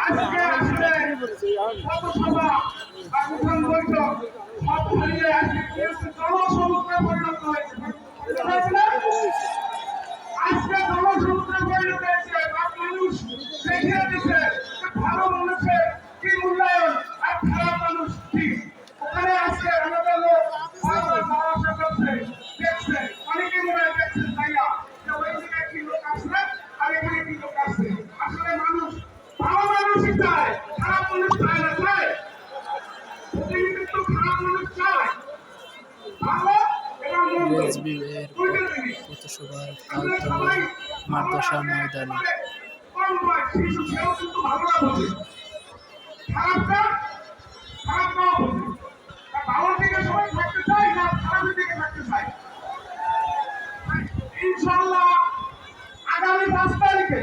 আজকে আসলে পথসভা বা উঠান বৈঠক সব মিলিয়ে আজকে জনসমুদ্রে পরিণত হয়েছে। আজকে জনসমুদ্রে পরিণত হয়েছে বা মানুষ দেখিয়ে দিচ্ছে ভালো মানুষের কি মূল্যায়ন আর খারাপ মানুষ কি। ওখানে আজকে আমাদের লোক বারবার যাওয়া আসা করছে, দেখছে, অনেকে মনে হয় দেখছেন ভাইয়া যে ওই জায়গায় কি লোক আসছে আর এখানে কি লোক আসছে। আসলে মানুষ ভালো মানুষই চায়, খারাপ মানুষ চায় না। চায় প্রতিনিধিত্ব, খারাপ মানুষ চায় ভালো এবং মন্দ দুইটা জিনিস। পথসভার আসলে তালতলা সবাই মাদ্রাসা ময়দানে কম বয়স শিশু, সেও কিন্তু ভালোটা বোঝে, খারাপটা খারাপ নাও বোঝে। ভালোর দিকে সবাই থাকতে চায় না খারাপের দিকে থাকতে চায়। ইনশাআল্লাহ আগামী 5 তারিখে